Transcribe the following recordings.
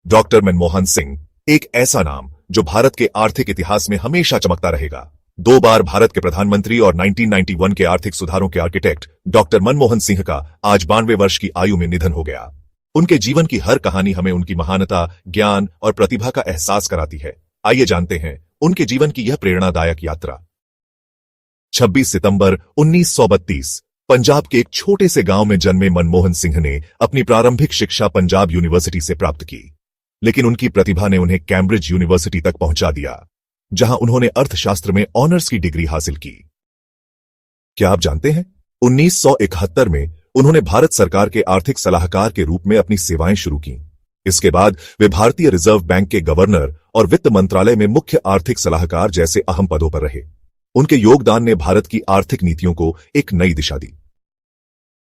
Doctor Manmohan Singh, एक ऐसा नाम जो भारत के आर्थिक इतिहास में हमेशा चमकता रहेगा। 2 बार भारत के प्रधानमंत्री और 1991 के आर्थिक सुधारों के आर्किटेक्ट डॉक्टर मनमोहन सिंह का आज 92 वर्ष की आयु में निधन हो गया। उनके जीवन की हर कहानी हमें उनकी महानता, ज्ञान और प्रतिभा का एहसास कराती है। आइए जानते हैं उनके जीवन की यह प्रेरणादायक यात्रा। 26 सितंबर 1932 पंजाब के एक छोटे से गांव में जन्मे मनमोहन सिंह ने अपनी प्रारंभिक शिक्षा पंजाब यूनिवर्सिटी से प्राप्त की, लेकिन उनकी प्रतिभा ने उन्हें कैम्ब्रिज यूनिवर्सिटी तक पहुंचा दिया, जहां उन्होंने अर्थशास्त्र में ऑनर्स की डिग्री हासिल की। क्या आप जानते हैं 1971 में उन्होंने भारत सरकार के आर्थिक सलाहकार के रूप में अपनी सेवाएं शुरू की। इसके बाद वे भारतीय रिजर्व बैंक के गवर्नर और वित्त मंत्रालय में मुख्य आर्थिक सलाहकार जैसे अहम पदों पर रहे। उनके योगदान ने भारत की आर्थिक नीतियों को एक नई दिशा दी।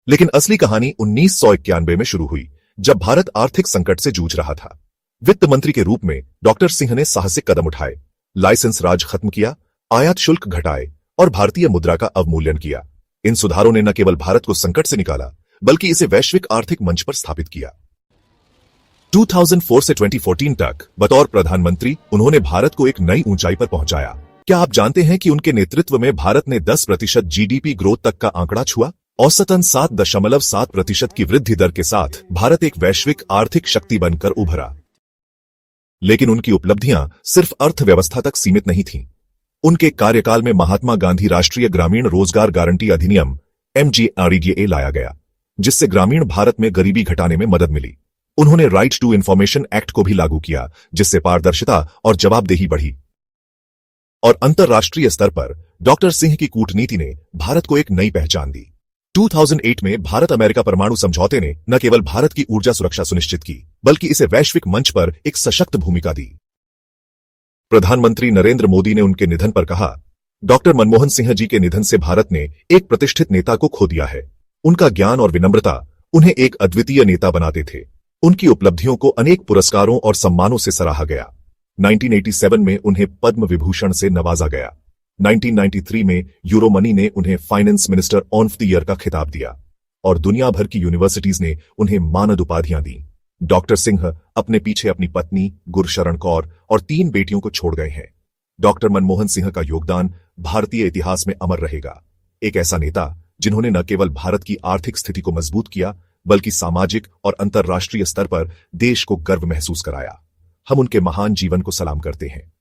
लेकिन असली कहानी 1991 में शुरू हुई, जब भारत आर्थिक संकट से जूझ रहा था। वित्त मंत्री के रूप में डॉक्टर सिंह ने साहसिक कदम उठाए, लाइसेंस राज खत्म किया, आयात शुल्क घटाए और भारतीय मुद्रा का अवमूल्यन किया। इन सुधारों ने न केवल भारत को संकट से निकाला, बल्कि इसे वैश्विक आर्थिक मंच पर स्थापित किया। 2004 से 2014 तक बतौर प्रधानमंत्री उन्होंने भारत को एक नई ऊंचाई पर पहुंचाया। क्या आप जानते हैं कि उनके नेतृत्व में भारत ने 10% जीडीपी ग्रोथ तक का आंकड़ा छुआ? औसतन 7.7% की वृद्धि दर के साथ भारत एक वैश्विक आर्थिक शक्ति बनकर उभरा। लेकिन उनकी उपलब्धियां सिर्फ अर्थव्यवस्था तक सीमित नहीं थीं। उनके कार्यकाल में महात्मा गांधी राष्ट्रीय ग्रामीण रोजगार गारंटी अधिनियम MGNREGA लाया गया, जिससे ग्रामीण भारत में गरीबी घटाने में मदद मिली। उन्होंने राइट टू इंफॉर्मेशन एक्ट को भी लागू किया, जिससे पारदर्शिता और जवाबदेही बढ़ी। और अंतर्राष्ट्रीय स्तर पर डॉक्टर सिंह की कूटनीति ने भारत को एक नई पहचान दी। 2008 में भारत अमेरिका परमाणु समझौते ने न केवल भारत की ऊर्जा सुरक्षा सुनिश्चित की, बल्कि इसे वैश्विक मंच पर एक सशक्त भूमिका दी। प्रधानमंत्री नरेंद्र मोदी ने उनके निधन पर कहा, डॉक्टर मनमोहन सिंह जी के निधन से भारत ने एक प्रतिष्ठित नेता को खो दिया है। उनका ज्ञान और विनम्रता उन्हें एक अद्वितीय नेता बनाते थे। उनकी उपलब्धियों को अनेक पुरस्कारों और सम्मानों से सराहा गया। 1987 में उन्हें पद्म विभूषण से नवाजा गया। 1993 में यूरोमनी ने उन्हें finance minister of the year का खिताब दिया और दुनिया भर की यूनिवर्सिटीज ने उन्हें मानद उपाधियां दी। डॉक्टर सिंह अपने पीछे अपनी पत्नी गुरशरण कौर और 3 बेटियों को छोड़ गए हैं। डॉक्टर मनमोहन सिंह का योगदान भारतीय इतिहास में अमर रहेगा। एक ऐसा नेता जिन्होंने न केवल भारत की आर्थिक स्थिति को मजबूत किया, बल्कि सामाजिक और अंतर्राष्ट्रीय स्तर पर देश को गर्व महसूस कराया। हम उनके महान जीवन को सलाम करते हैं।